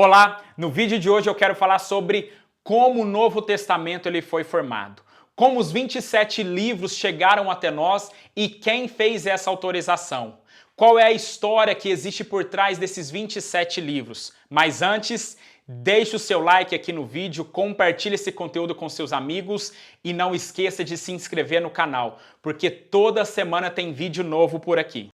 Olá, no vídeo de hoje eu quero falar sobre como o Novo Testamento ele foi formado, como os 27 livros chegaram até nós e quem fez essa autorização. Qual é a história que existe por trás desses 27 livros? Mas antes, deixe o seu like aqui no vídeo, compartilhe esse conteúdo com seus amigos e não esqueça de se inscrever no canal, porque toda semana tem vídeo novo por aqui.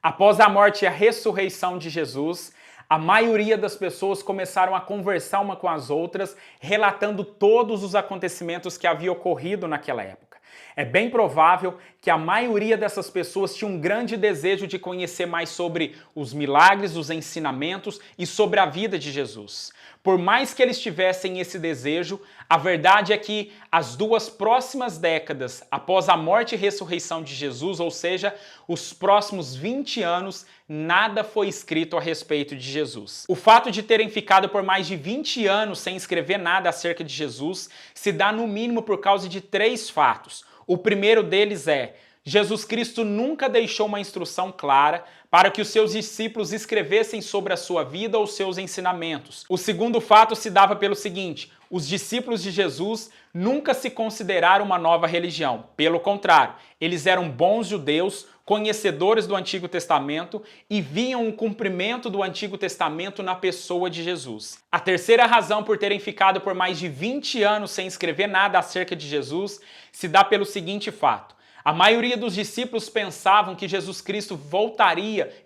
Após a morte e a ressurreição de Jesus, a maioria das pessoas começaram a conversar uma com as outras, relatando todos os acontecimentos que haviam ocorrido naquela época. É bem provável que a maioria dessas pessoas tinha um grande desejo de conhecer mais sobre os milagres, os ensinamentos e sobre a vida de Jesus. Por mais que eles tivessem esse desejo, a verdade é que as duas próximas décadas após a morte e ressurreição de Jesus, ou seja, os próximos 20 anos, nada foi escrito a respeito de Jesus. O fato de terem ficado por mais de 20 anos sem escrever nada acerca de Jesus se dá no mínimo por causa de 3 fatos. O primeiro deles é: Jesus Cristo nunca deixou uma instrução clara para que os seus discípulos escrevessem sobre a sua vida ou seus ensinamentos. O segundo fato se dava pelo seguinte: os discípulos de Jesus nunca se consideraram uma nova religião. Pelo contrário, eles eram bons judeus, conhecedores do Antigo Testamento e viam o cumprimento do Antigo Testamento na pessoa de Jesus. A terceira razão por terem ficado por mais de 20 anos sem escrever nada acerca de Jesus se dá pelo seguinte fato: a maioria dos discípulos pensavam que Jesus Cristo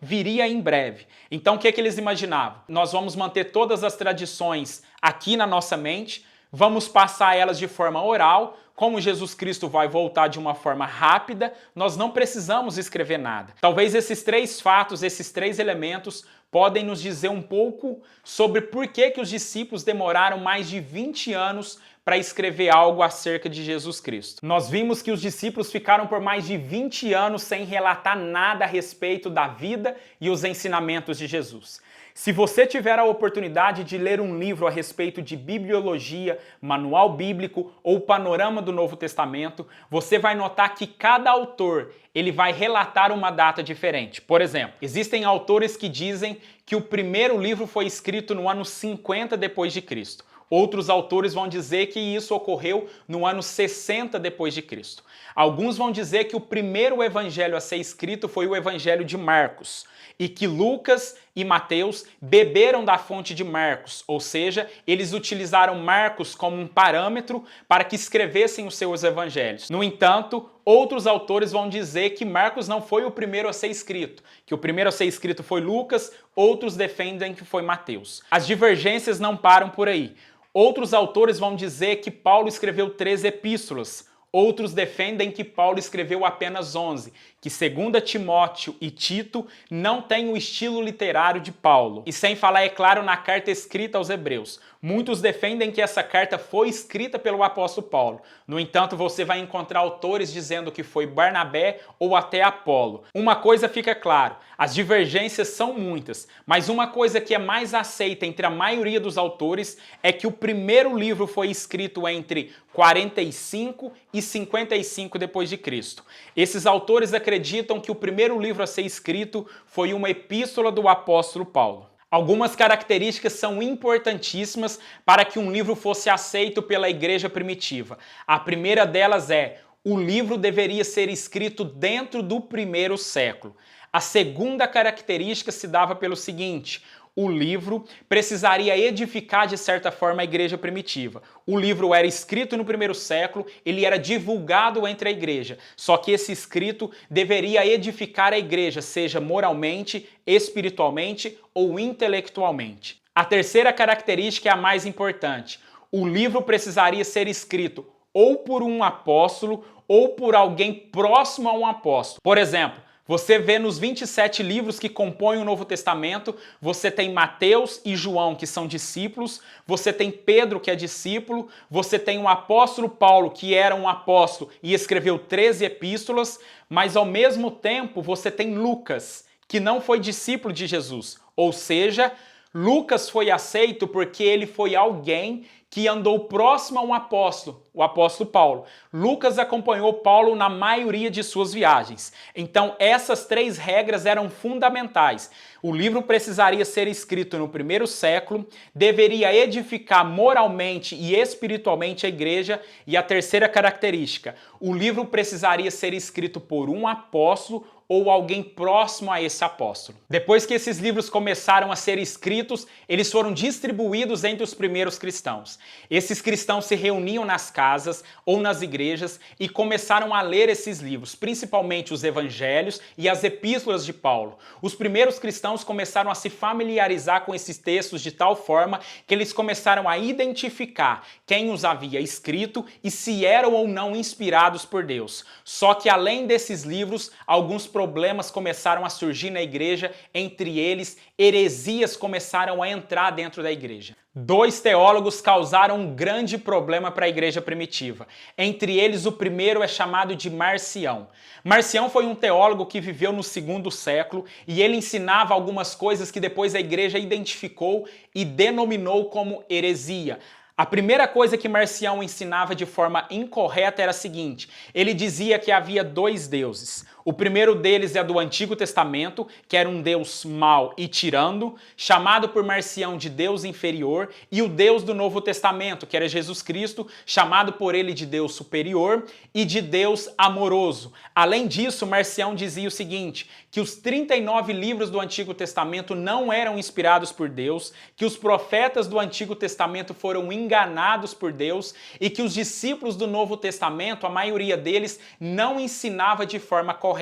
viria em breve. Então o que eles imaginavam? Nós vamos manter todas as tradições aqui na nossa mente, vamos passar elas de forma oral. Como Jesus Cristo vai voltar de uma forma rápida, nós não precisamos escrever nada. Talvez esses 3 fatos, esses 3 elementos, podem nos dizer um pouco sobre por que os discípulos demoraram mais de 20 anos para escrever algo acerca de Jesus Cristo. Nós vimos que os discípulos ficaram por mais de 20 anos sem relatar nada a respeito da vida e os ensinamentos de Jesus. Se você tiver a oportunidade de ler um livro a respeito de bibliologia, manual bíblico ou panorama do Novo Testamento, você vai notar que cada autor ele vai relatar uma data diferente. Por exemplo, existem autores que dizem que o primeiro livro foi escrito no ano 50 depois de Cristo. Outros autores vão dizer que isso ocorreu no ano 60 depois de Cristo. Alguns vão dizer que o primeiro evangelho a ser escrito foi o evangelho de Marcos e que Lucas e Mateus beberam da fonte de Marcos, ou seja, eles utilizaram Marcos como um parâmetro para que escrevessem os seus evangelhos. No entanto, outros autores vão dizer que Marcos não foi o primeiro a ser escrito, que o primeiro a ser escrito foi Lucas, outros defendem que foi Mateus. As divergências não param por aí. Outros autores vão dizer que Paulo escreveu 3 epístolas. Outros defendem que Paulo escreveu apenas 11, que 2 Timóteo e Tito não têm o estilo literário de Paulo. E sem falar, é claro, na carta escrita aos Hebreus. Muitos defendem que essa carta foi escrita pelo apóstolo Paulo. No entanto, você vai encontrar autores dizendo que foi Barnabé ou até Apolo. Uma coisa fica clara: as divergências são muitas, mas uma coisa que é mais aceita entre a maioria dos autores é que o primeiro livro foi escrito entre 45 e 55 depois de Cristo. Esses autores acreditam que o primeiro livro a ser escrito foi uma epístola do apóstolo Paulo. Algumas características são importantíssimas para que um livro fosse aceito pela igreja primitiva. A primeira delas é: o livro deveria ser escrito dentro do 1º século. A segunda característica se dava pelo seguinte: o livro precisaria edificar de certa forma a igreja primitiva. O livro era escrito no 1º século, ele era divulgado entre a igreja, só que esse escrito deveria edificar a igreja, seja moralmente, espiritualmente ou intelectualmente. A terceira característica é a mais importante: o livro precisaria ser escrito ou por um apóstolo ou por alguém próximo a um apóstolo. Por exemplo, você vê nos 27 livros que compõem o Novo Testamento, você tem Mateus e João, que são discípulos, você tem Pedro, que é discípulo, você tem o apóstolo Paulo, que era um apóstolo e escreveu 13 epístolas, mas ao mesmo tempo você tem Lucas, que não foi discípulo de Jesus, ou seja, Lucas foi aceito porque ele foi alguém que andou próximo a um apóstolo, o apóstolo Paulo. Lucas acompanhou Paulo na maioria de suas viagens. Então, essas 3 regras eram fundamentais. O livro precisaria ser escrito no primeiro século, deveria edificar moralmente e espiritualmente a igreja, e a terceira característica, o livro precisaria ser escrito por um apóstolo ou alguém próximo a esse apóstolo. Depois que esses livros começaram a ser escritos, eles foram distribuídos entre os primeiros cristãos. Esses cristãos se reuniam nas casas ou nas igrejas e começaram a ler esses livros, principalmente os evangelhos e as epístolas de Paulo. Os primeiros cristãos começaram a se familiarizar com esses textos de tal forma que eles começaram a identificar quem os havia escrito e se eram ou não inspirados por Deus. Só que além desses livros, alguns problemas começaram a surgir na igreja, entre eles, heresias começaram a entrar dentro da igreja. 2 teólogos causaram um grande problema para a igreja primitiva. Entre eles, o primeiro é chamado de Marcião. Marcião foi um teólogo que viveu no 2º século e ele ensinava algumas coisas que depois a igreja identificou e denominou como heresia. A primeira coisa que Marcião ensinava de forma incorreta era a seguinte: ele dizia que havia 2 deuses. O primeiro deles é do Antigo Testamento, que era um Deus mau e tirano, chamado por Marcião de Deus inferior, e o Deus do Novo Testamento, que era Jesus Cristo, chamado por ele de Deus superior e de Deus amoroso. Além disso, Marcião dizia o seguinte, que os 39 livros do Antigo Testamento não eram inspirados por Deus, que os profetas do Antigo Testamento foram enganados por Deus e que os discípulos do Novo Testamento, a maioria deles, não ensinava de forma correta.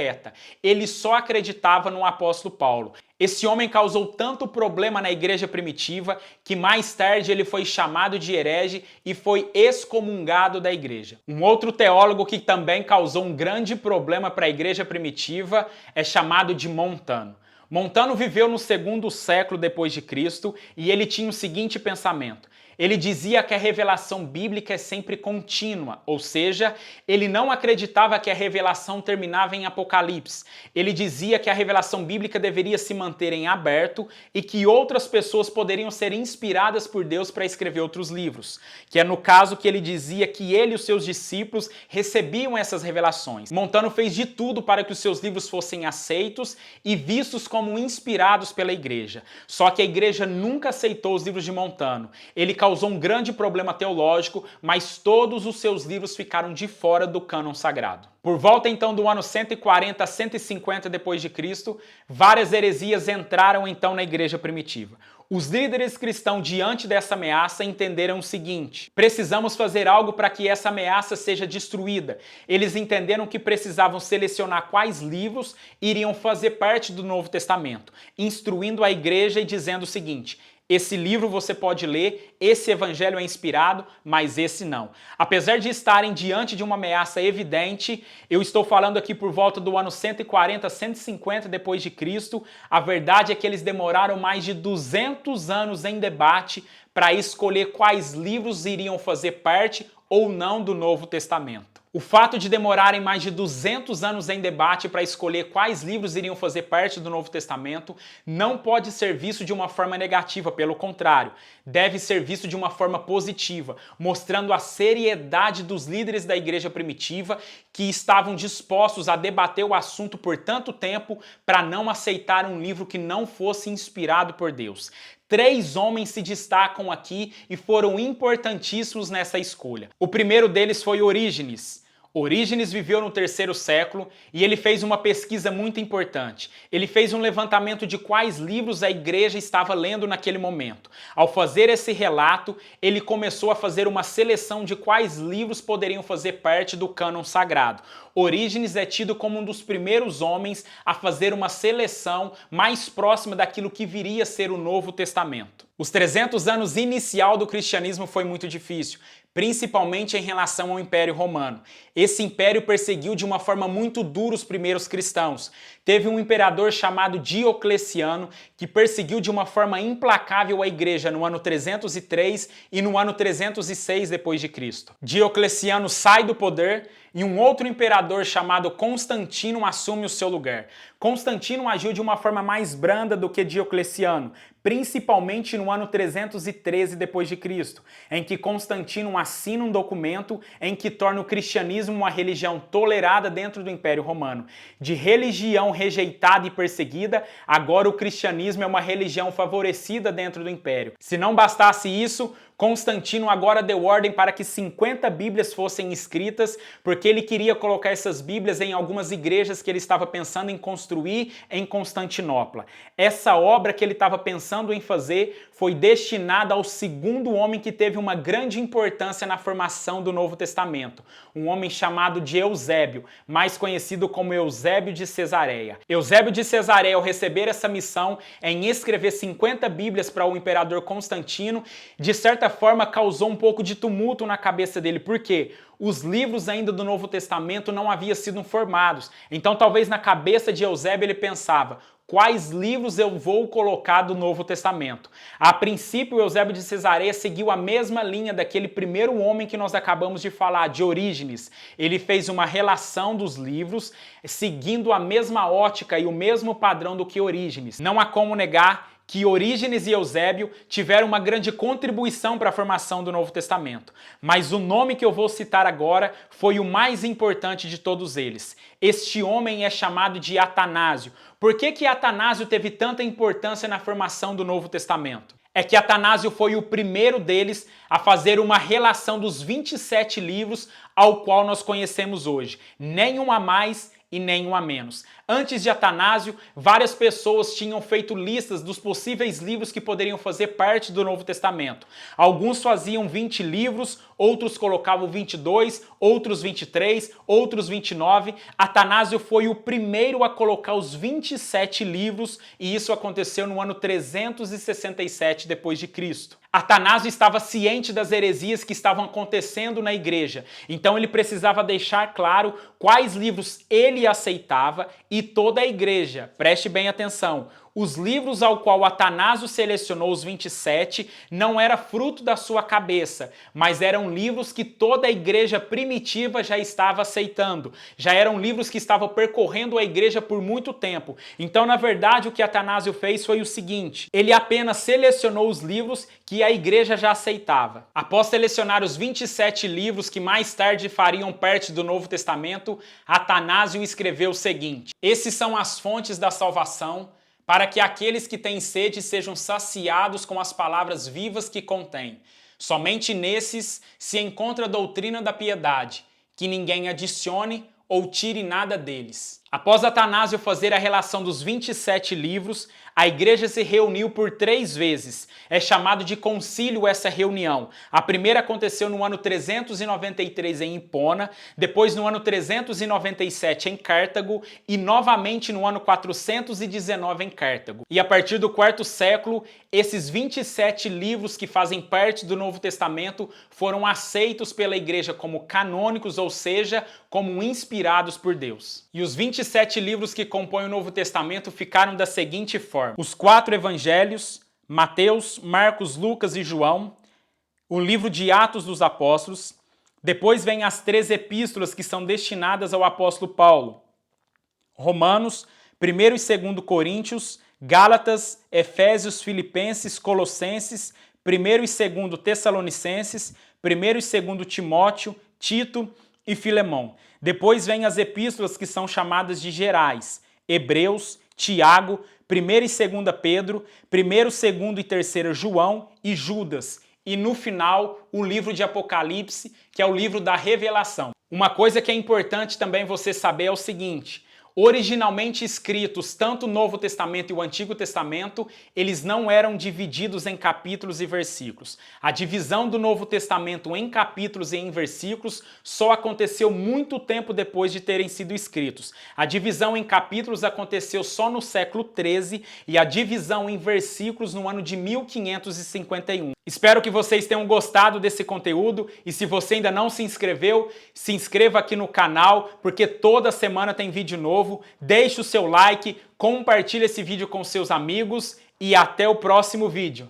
Ele só acreditava no apóstolo Paulo. Esse homem causou tanto problema na igreja primitiva que mais tarde ele foi chamado de herege e foi excomungado da igreja. Um outro teólogo que também causou um grande problema para a igreja primitiva é chamado de Montano. Montano viveu no 2º século depois de Cristo e ele tinha o seguinte pensamento: ele dizia que a revelação bíblica é sempre contínua, ou seja, ele não acreditava que a revelação terminava em Apocalipse. Ele dizia que a revelação bíblica deveria se manter em aberto e que outras pessoas poderiam ser inspiradas por Deus para escrever outros livros. Que é no caso que ele dizia que ele e os seus discípulos recebiam essas revelações. Montano fez de tudo para que os seus livros fossem aceitos e vistos como inspirados pela igreja. Só que a igreja nunca aceitou os livros de Montano. Ele causou um grande problema teológico, mas todos os seus livros ficaram de fora do cânon sagrado. Por volta então do ano 140 a 150 depois de Cristo, várias heresias entraram então na igreja primitiva. Os líderes cristãos, diante dessa ameaça, entenderam o seguinte: precisamos fazer algo para que essa ameaça seja destruída. Eles entenderam que precisavam selecionar quais livros iriam fazer parte do Novo Testamento, instruindo a igreja e dizendo o seguinte: esse livro você pode ler, esse evangelho é inspirado, mas esse não. Apesar de estarem diante de uma ameaça evidente, eu estou falando aqui por volta do ano 140 a 150 depois de Cristo, a verdade é que eles demoraram mais de 200 anos em debate para escolher quais livros iriam fazer parte ou não do Novo Testamento. O fato de demorarem mais de 200 anos em debate para escolher quais livros iriam fazer parte do Novo Testamento não pode ser visto de uma forma negativa, pelo contrário, deve ser visto de uma forma positiva, mostrando a seriedade dos líderes da igreja primitiva que estavam dispostos a debater o assunto por tanto tempo para não aceitar um livro que não fosse inspirado por Deus. 3 homens se destacam aqui e foram importantíssimos nessa escolha. O primeiro deles foi Orígenes. Orígenes viveu no 3º século e ele fez uma pesquisa muito importante. Ele fez um levantamento de quais livros a igreja estava lendo naquele momento. Ao fazer esse relato, ele começou a fazer uma seleção de quais livros poderiam fazer parte do cânon sagrado. Orígenes é tido como um dos primeiros homens a fazer uma seleção mais próxima daquilo que viria a ser o Novo Testamento. Os 300 anos inicial do cristianismo foi muito difícil, principalmente em relação ao Império Romano. Esse império perseguiu de uma forma muito dura os primeiros cristãos. Teve um imperador chamado Diocleciano que perseguiu de uma forma implacável a igreja no ano 303 e no ano 306 depois de Cristo. Diocleciano sai do poder e um outro imperador chamado Constantino assume o seu lugar. Constantino agiu de uma forma mais branda do que Diocleciano, principalmente no ano 313 d.C., em que Constantino assina um documento em que torna o cristianismo uma religião tolerada dentro do Império Romano. De religião rejeitada e perseguida, agora o cristianismo é uma religião favorecida dentro do Império. Se não bastasse isso, Constantino agora deu ordem para que 50 Bíblias fossem escritas, porque ele queria colocar essas Bíblias em algumas igrejas que ele estava pensando em construir em Constantinopla. Essa obra que ele estava pensando em fazer foi destinada ao segundo homem que teve uma grande importância na formação do Novo Testamento, um homem chamado de Eusébio, mais conhecido como Eusébio de Cesareia. Eusébio de Cesareia, ao receber essa missão em escrever 50 Bíblias para o imperador Constantino, de certa forma causou um pouco de tumulto na cabeça dele. Por quê? Os livros ainda do Novo Testamento não haviam sido formados. Então talvez na cabeça de Eusébio ele pensava: quais livros eu vou colocar do Novo Testamento? A princípio, Eusébio de Cesareia seguiu a mesma linha daquele primeiro homem que nós acabamos de falar, de Orígenes. Ele fez uma relação dos livros, seguindo a mesma ótica e o mesmo padrão do que Orígenes. Não há como negar que Orígenes e Eusébio tiveram uma grande contribuição para a formação do Novo Testamento. Mas o nome que eu vou citar agora foi o mais importante de todos eles. Este homem é chamado de Atanásio. Por que Atanásio teve tanta importância na formação do Novo Testamento? É que Atanásio foi o primeiro deles a fazer uma relação dos 27 livros ao qual nós conhecemos hoje. Nenhum a mais e nenhum a menos. Antes de Atanásio, várias pessoas tinham feito listas dos possíveis livros que poderiam fazer parte do Novo Testamento. Alguns faziam 20 livros, outros colocavam 22, outros 23, outros 29. Atanásio foi o primeiro a colocar os 27 livros e isso aconteceu no ano 367 d.C. Atanásio estava ciente das heresias que estavam acontecendo na igreja, então ele precisava deixar claro quais livros ele aceitava e toda a igreja. Preste bem atenção. Os livros ao qual Atanásio selecionou os 27 não era fruto da sua cabeça, mas eram livros que toda a igreja primitiva já estava aceitando. Já eram livros que estavam percorrendo a igreja por muito tempo. Então, na verdade, o que Atanásio fez foi o seguinte: ele apenas selecionou os livros que a igreja já aceitava. Após selecionar os 27 livros que mais tarde fariam parte do Novo Testamento, Atanásio escreveu o seguinte: esses são as fontes da salvação, para que aqueles que têm sede sejam saciados com as palavras vivas que contém. Somente nesses se encontra a doutrina da piedade, que ninguém adicione ou tire nada deles. Após Atanásio fazer a relação dos 27 livros, a igreja se reuniu por 3 vezes. É chamado de concílio essa reunião. A primeira aconteceu no ano 393 em Hipona, depois no ano 397 em Cartago e novamente no ano 419 em Cartago. E a partir do 4º século, esses 27 livros que fazem parte do Novo Testamento foram aceitos pela igreja como canônicos, ou seja, como inspirados por Deus. E os 27 livros que compõem o Novo Testamento ficaram da seguinte forma: os 4 evangelhos, Mateus, Marcos, Lucas e João, o livro de Atos dos Apóstolos, depois vem as 3 epístolas que são destinadas ao apóstolo Paulo: Romanos, 1º e 2º Coríntios, Gálatas, Efésios, Filipenses, Colossenses, 1º e 2º Tessalonicenses, 1º e 2º Timóteo, Tito e Filemão. Depois vem as epístolas que são chamadas de gerais: Hebreus, Tiago, 1º e 2º Pedro, 1º, 2º e 3º João e Judas. E no final, o livro de Apocalipse, que é o livro da revelação. Uma coisa que é importante também você saber é o seguinte: originalmente escritos tanto o Novo Testamento e o Antigo Testamento, eles não eram divididos em capítulos e versículos. A divisão do Novo Testamento em capítulos e em versículos só aconteceu muito tempo depois de terem sido escritos. A divisão em capítulos aconteceu só no século XIII e a divisão em versículos no ano de 1551. Espero que vocês tenham gostado desse conteúdo e se você ainda não se inscreveu, se inscreva aqui no canal, porque toda semana tem vídeo novo. Deixe o seu like, compartilhe esse vídeo com seus amigos e até o próximo vídeo.